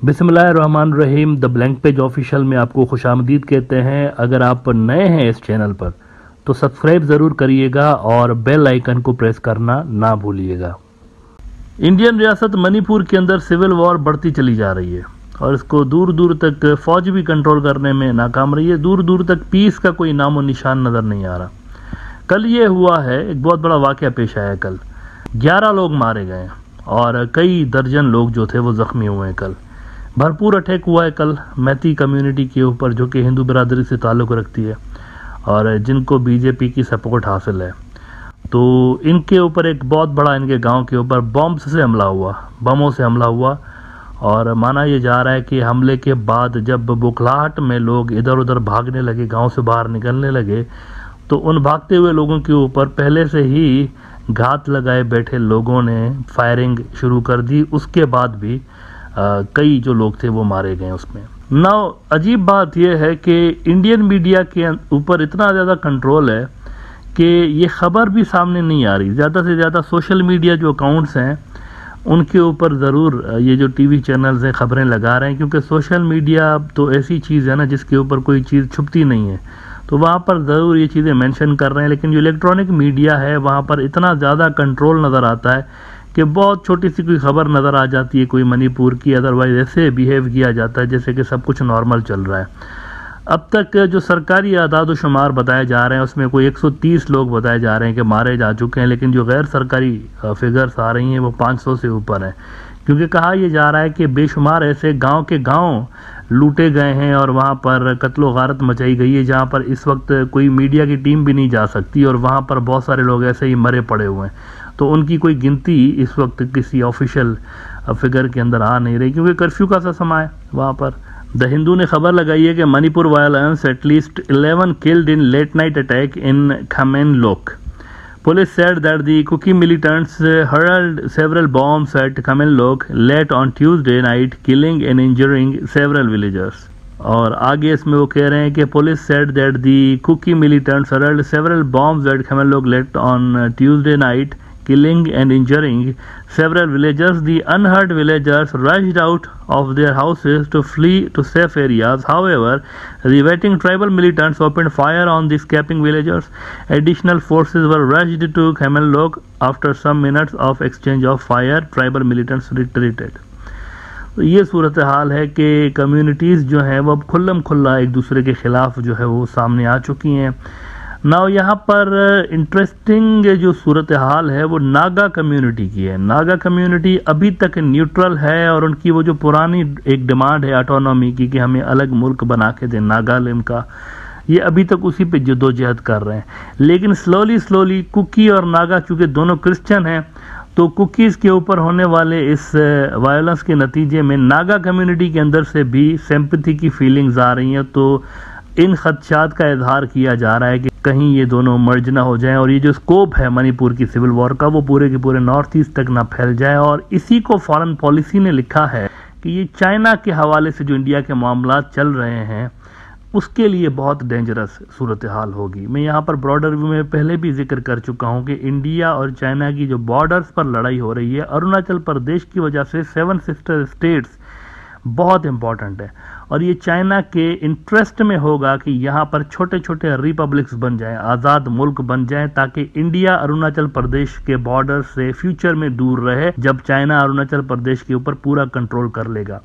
बिस्मिल्लाहिर्रहमानिर्रहीम। The blank page official में आपको खुशामदीद कहते हैं। अगर आप नए हैं इस चैनल पर तो सब्सक्राइब ज़रूर करिएगा और बेल आइकन को प्रेस करना ना भूलिएगा। इंडियन रियासत मणिपुर के अंदर सिविल वॉर बढ़ती चली जा रही है और इसको दूर दूर तक फौज भी कंट्रोल करने में नाकाम रही है। दूर दूर तक पीस का कोई नामो निशान नज़र नहीं आ रहा। कल ये हुआ है, एक बहुत बड़ा वाक़या पेश आया। कल 11 लोग मारे गए और कई दर्जन लोग जो थे वो ज़ख्मी हुए हैं। कल भरपूर अटैक हुआ है कल मैती कम्युनिटी के ऊपर, जो कि हिंदू बिरादरी से ताल्लुक़ रखती है और जिनको बीजेपी की सपोर्ट हासिल है। तो इनके ऊपर एक बहुत बड़ा, इनके गांव के ऊपर बमों से हमला हुआ और माना यह जा रहा है कि हमले के बाद जब बुखलाहट में लोग इधर उधर भागने लगे, गांव से बाहर निकलने लगे, तो उन भागते हुए लोगों के ऊपर पहले से ही घात लगाए बैठे लोगों ने फायरिंग शुरू कर दी। उसके बाद भी कई जो लोग थे वो मारे गए उसमें। नाउ अजीब बात यह है कि इंडियन मीडिया के ऊपर इतना ज़्यादा कंट्रोल है कि ये ख़बर भी सामने नहीं आ रही। ज़्यादा से ज़्यादा सोशल मीडिया जो अकाउंट्स हैं उनके ऊपर ज़रूर ये जो टीवी चैनल्स हैं ख़बरें लगा रहे हैं, क्योंकि सोशल मीडिया तो ऐसी चीज़ है ना जिसके ऊपर कोई चीज़ छुपती नहीं है, तो वहाँ पर ज़रूर ये चीज़ें मेंशन कर रहे हैं। लेकिन जो इलेक्ट्रॉनिक मीडिया है वहाँ पर इतना ज़्यादा कंट्रोल नज़र आता है कि बहुत छोटी सी कोई खबर नज़र आ जाती है कोई मणिपुर की, अदरवाइज ऐसे बिहेव किया जाता है जैसे कि सब कुछ नॉर्मल चल रहा है। अब तक जो सरकारी आदाद शुमार बताए जा रहे हैं उसमें कोई 130 लोग बताए जा रहे हैं कि मारे जा चुके हैं, लेकिन जो गैर सरकारी फिगर्स आ रही हैं वो 500 से ऊपर हैं, क्योंकि कहा यह जा रहा है कि बेशुमार ऐसे गांव के गांव लूटे गए हैं और वहां पर कत्लो गारत मचाई गई है, जहां पर इस वक्त कोई मीडिया की टीम भी नहीं जा सकती और वहां पर बहुत सारे लोग ऐसे ही मरे पड़े हुए हैं। तो उनकी कोई गिनती इस वक्त किसी ऑफिशियल फिगर के अंदर आ नहीं रही, क्योंकि कर्फ्यू का सा समय है वहाँ पर। द हिंदू ने खबर लगाई है कि Manipur violence, at least 11 killed in late night attack in Khamenlok. Police said that the Kuki militants hurled several bombs at Khamenlok late on Tuesday night, killing and injuring several villagers. और आगे इसमें वो कह रहे हैं कि police said that the Kuki militants hurled several bombs at Khamenlok late on Tuesday night, killing and injuring several villagers. The unhurt villagers rushed out of their houses to flee to safe areas. However, the waiting tribal militants opened fire on the escaping villagers. Additional forces were rushed to Khamenlok. After some minutes of exchange of fire, tribal militants retreated. तो ये सूरत हाल है कि communities जो हैं वो अब खुल्लम खुल्ला एक दूसरे के ख़िलाफ़ जो है वो सामने आ चुकी हैं। नाउ यहाँ पर इंटरेस्टिंग जो सूरत हाल है वो नागा कम्युनिटी की है। नागा कम्युनिटी अभी तक न्यूट्रल है और उनकी वो जो पुरानी एक डिमांड है ऑटोनॉमी की कि हमें अलग मुल्क बना के दें, नागालैंड का, ये अभी तक उसी पे जद्दोजहद कर रहे हैं। लेकिन स्लोली कुकी और नागा चूँकि दोनों क्रिश्चियन हैं, तो कुकीज़ के ऊपर होने वाले इस वायलेंस के नतीजे में नागा कम्युनिटी के अंदर से भी सिंपैथी की फीलिंग्स आ रही हैं। तो इन खदशात का इजहार किया जा रहा है कि कहीं ये दोनों मर्ज ना हो जाएं और ये जो स्कोप है मणिपुर की सिविल वॉर का वो पूरे के पूरे नॉर्थ ईस्ट तक ना फैल जाए। और इसी को फॉरेन पॉलिसी ने लिखा है कि ये चाइना के हवाले से जो इंडिया के मामला चल रहे हैं उसके लिए बहुत डेंजरस सूरत हाल होगी। मैं यहाँ पर ब्रॉडर व्यू में पहले भी जिक्र कर चुका हूँ कि इंडिया और चाइना की जो बॉर्डर्स पर लड़ाई हो रही है, अरुणाचल प्रदेश की वजह से 7 सिस्टर स्टेट्स बहुत इम्पॉर्टेंट है और ये चाइना के इंटरेस्ट में होगा कि यहाँ पर छोटे छोटे रिपब्लिक्स बन जाएं, आज़ाद मुल्क बन जाएं, ताकि इंडिया अरुणाचल प्रदेश के बॉर्डर से फ्यूचर में दूर रहे जब चाइना अरुणाचल प्रदेश के ऊपर पूरा कंट्रोल कर लेगा।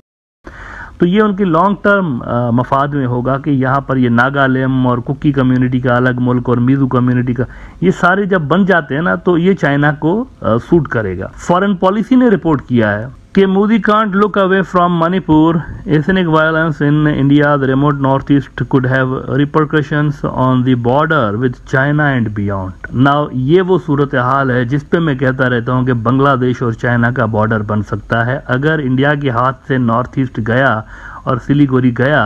तो ये उनकी लॉन्ग टर्म मफाद में होगा कि यहाँ पर ये नागालैंड और कुकी कम्युनिटी का अलग मुल्क और मिजो कम्युनिटी का, ये सारे जब बन जाते हैं ना तो ये चाइना को सूट करेगा। फॉरेन पॉलिसी ने रिपोर्ट किया है कि Modi can't look away from Manipur. Ethnic violence in India, the remote northeast, could have repercussions on the border with China and beyond. Now ये वो सूरत हाल है जिस पे मैं कहता रहता हूँ कि बांग्लादेश और चाइना का बॉर्डर बन सकता है। अगर इंडिया के हाथ से नॉर्थ ईस्ट गया और सिलीगुड़ी गया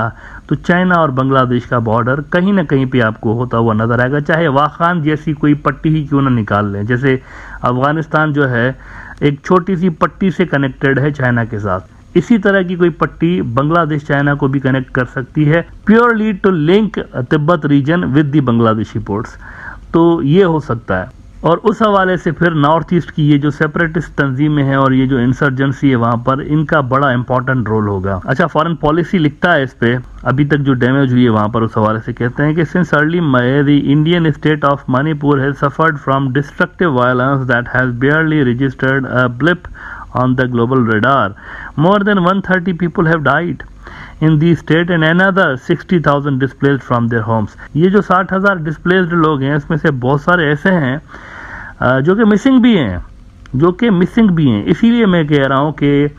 तो चाइना और बांग्लादेश का बॉर्डर कहीं ना कहीं पे आपको होता हुआ नजर आएगा, चाहे वाखान जैसी कोई पट्टी ही क्यों ना निकाल लें। जैसे अफगानिस्तान जो है एक छोटी सी पट्टी से कनेक्टेड है चाइना के साथ, इसी तरह की कोई पट्टी बांग्लादेश चाइना को भी कनेक्ट कर सकती है, purely to link Tibet region with the Bangladeshi ports. तो ये हो सकता है। और उस हवाले से फिर नॉर्थ ईस्ट की ये जो सेपरेटिस्ट तंजीमें हैं और ये जो इंसर्जेंसी है वहाँ पर, इनका बड़ा इंपॉर्टेंट रोल होगा। अच्छा, फॉरेन पॉलिसी लिखता है इस पे, अभी तक जो डैमेज हुई है वहाँ पर, उस हवाले से कहते हैं कि since early May the Indian state of Manipur has suffered from destructive violence that has barely registered a blip on the global radar. More than 130 people have died in the state and another 60,000 displaced from their homes. ये जो 60,000 displaced लोग हैं, इसमें से बहुत सारे ऐसे हैं जो कि मिसिंग भी हैं, इसीलिए मैं कह रहा हूँ कि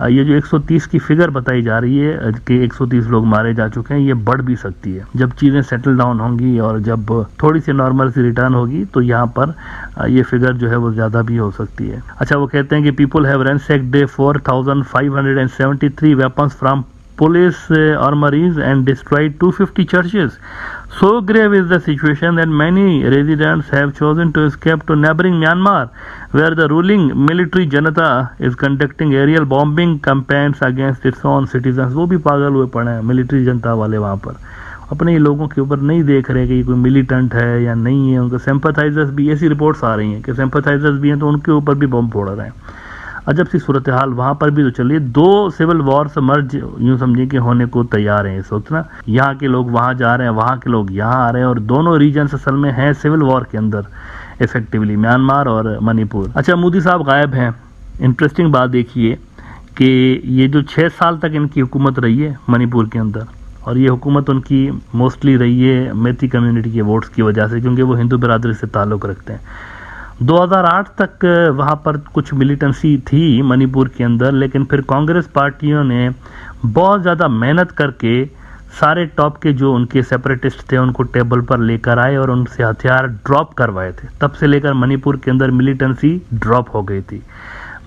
ये जो 130 की फिगर बताई जा रही है कि 130 लोग मारे जा चुके हैं, ये बढ़ भी सकती है। जब चीज़ें सेटल डाउन होंगी और जब थोड़ी सी नॉर्मल सी रिटर्न होगी तो यहाँ पर ये फिगर जो है वो ज़्यादा भी हो सकती है। अच्छा, वो कहते हैं कि people have ransacked 4,573 weapons from police armories and destroyed 250 churches. So grave is the situation that many residents have chosen to escape to neighboring Myanmar, where the ruling military Janata is conducting aerial bombing campaigns against its own citizens. वो भी पागल हुए पड़े हैं military जनता वाले, वहाँ पर अपने लोगों के ऊपर नहीं देख रहे कि कोई मिलिटेंट है या नहीं है। उनके सिंपैथाइजर्स भी, ऐसी रिपोर्ट्स आ रही हैं कि सिंपैथाइजर्स भी हैं तो उनके ऊपर भी बम फोड़ रहे हैं। अजब सी सूरत हाल वहाँ पर भी तो चलिए, 2 सिविल वॉर्स मर्ज यूँ समझिए कि होने को तैयार हैं। सोचना, यहाँ के लोग वहाँ जा रहे हैं, वहाँ के लोग यहाँ आ रहे हैं, और दोनों रीजन्स असल में हैं सिविल वॉर के अंदर इफेक्टिवली, म्यांमार और मणिपुर। अच्छा, मोदी साहब गायब हैं। इंटरेस्टिंग बात देखिए कि ये जो 6 साल तक इनकी हुकूमत रही है मणिपुर के अंदर, और ये हुकूमत उनकी मोस्टली रही है मैती कम्युनिटी के वोट्स की वजह से, क्योंकि वो हिंदू बिरादरी से ताल्लुक़ रखते हैं। 2008 तक वहाँ पर कुछ मिलिटेंसी थी मणिपुर के अंदर, लेकिन फिर कांग्रेस पार्टियों ने बहुत ज़्यादा मेहनत करके सारे टॉप के जो उनके सेपरेटिस्ट थे उनको टेबल पर लेकर आए और उनसे हथियार ड्रॉप करवाए थे। तब से लेकर मणिपुर के अंदर मिलिटेंसी ड्रॉप हो गई थी।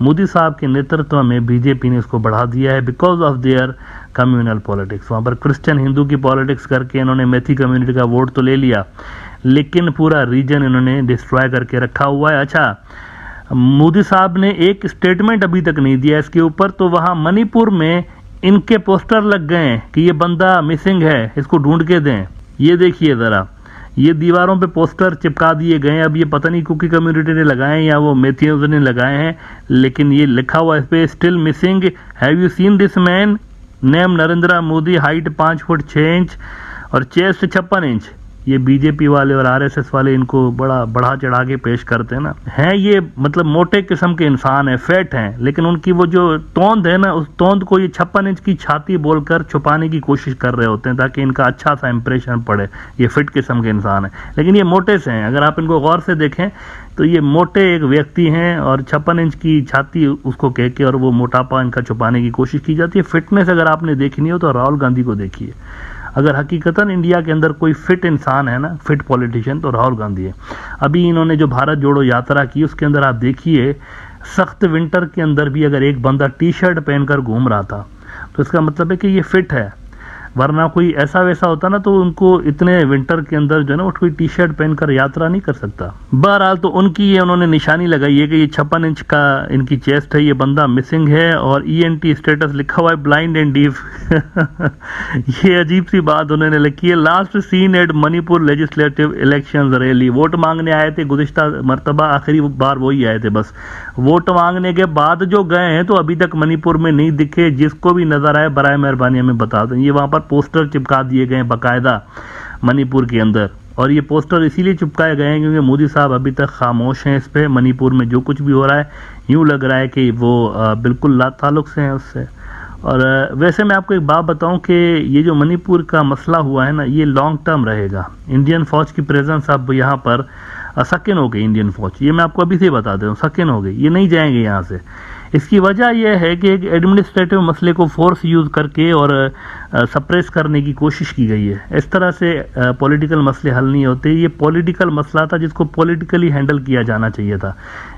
मोदी साहब के नेतृत्व में बीजेपी ने इसको बढ़ा दिया है because of their communal politics. वहाँ पर क्रिश्चियन हिंदू की पॉलिटिक्स करके इन्होंने मैथी कम्युनिटी का वोट तो ले लिया, लेकिन पूरा रीजन इन्होंने डिस्ट्रॉय करके रखा हुआ है। अच्छा, मोदी साहब ने एक स्टेटमेंट अभी तक नहीं दिया इसके ऊपर, तो वहाँ मणिपुर में इनके पोस्टर लग गए हैं कि ये बंदा मिसिंग है, इसको ढूंढ के दें। ये देखिए ज़रा, ये दीवारों पे पोस्टर चिपका दिए गए हैं। अब ये पता नहीं कुकी कम्युनिटी ने लगाए हैं या वो मेथियों ने लगाए हैं, लेकिन ये लिखा हुआ है इस पे, still missing, have you seen this man, name Narendra Modi, height 5 foot 6 inch और चेस्ट 56 इंच। ये बीजेपी वाले और आरएसएस वाले इनको बड़ा बढ़ा चढ़ा के पेश करते हैं ना। हैं ये मतलब मोटे किस्म के इंसान है, फैट हैं, लेकिन उनकी वो जो तोंद है ना, उस तोंद को ये 56 इंच की छाती बोलकर छुपाने की कोशिश कर रहे होते हैं ताकि इनका अच्छा सा इंप्रेशन पड़े। ये फिट किस्म के इंसान है, लेकिन ये मोटे से हैं। अगर आप इनको गौर से देखें तो ये मोटे एक व्यक्ति हैं और 56 इंच की छाती उसको कह के और वो मोटापा इनका छुपाने की कोशिश की जाती है। फिटनेस अगर आपने देखनी हो तो राहुल गांधी को देखिए। अगर हकीकतन इंडिया के अंदर कोई फिट इंसान है ना, फिट पॉलिटिशियन, तो राहुल गांधी है। अभी इन्होंने जो भारत जोड़ो यात्रा की उसके अंदर आप देखिए, सख्त विंटर के अंदर भी अगर एक बंदा टी शर्ट पहनकर घूम रहा था तो इसका मतलब है कि ये फिट है, वरना कोई ऐसा वैसा होता ना तो उनको इतने विंटर के अंदर जो है ना वो कोई टी शर्ट पहनकर यात्रा नहीं कर सकता। बहरहाल तो उनकी ये उन्होंने निशानी लगाई है कि ये 56 इंच का इनकी चेस्ट है, ये बंदा मिसिंग है और ENT स्टेटस लिखा हुआ है, ब्लाइंड एंड डीफ। ये अजीब सी बात उन्होंने लिखी है। Last seen at Manipur legislative elections rally, vote मांगने आए थे गुज़िश्ता मरतबा, आखिरी बार वही आए थे बस। वोट मांगने के बाद जो गए हैं तो अभी तक मणिपुर में नहीं दिखे। जिसको भी नजर आए बराए मेहरबानी हमें बता दें। ये वहाँ पर पोस्टर चिपका दिए गए हैं बाकायदा मणिपुर के अंदर, और ये पोस्टर इसीलिए चिपकाए गए हैं क्योंकि मोदी साहब अभी तक खामोश हैं इस पे। मणिपुर में जो कुछ भी हो रहा है यूँ लग रहा है कि वो बिल्कुल लाताल्लुक़ से हैं उससे। और वैसे मैं आपको एक बात बताऊं कि ये जो मणिपुर का मसला हुआ है ना, ये लॉन्ग टर्म रहेगा। इंडियन फौज की प्रेजेंस अब यहाँ पर सकिन हो गई। इंडियन फौज, ये मैं आपको अभी से बता दे रहा हूँ, सकिन हो गई, ये नहीं जाएंगे यहाँ से। इसकी वजह यह है कि एक एडमिनिस्ट्रेटिव मसले को फोर्स यूज़ करके और सप्रेस करने की कोशिश की गई है। इस तरह से पॉलिटिकल मसले हल नहीं होते। ये पॉलिटिकल मसला था जिसको पॉलिटिकली हैंडल किया जाना चाहिए था।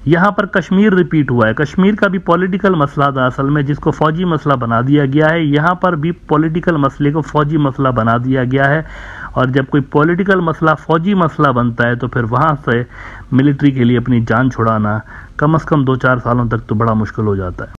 यहाँ पर कश्मीर रिपीट हुआ है। कश्मीर का भी पॉलिटिकल मसला था असल में, जिसको फौजी मसला बना दिया गया है। यहाँ पर भी पॉलिटिकल मसले को फौजी मसला बना दिया गया है, और जब कोई पॉलिटिकल मसला फौजी मसला बनता है तो फिर वहाँ से मिलिट्री के लिए अपनी जान छुड़ाना कम से कम 2-4 सालों तक तो बड़ा मुश्किल हो जाता है।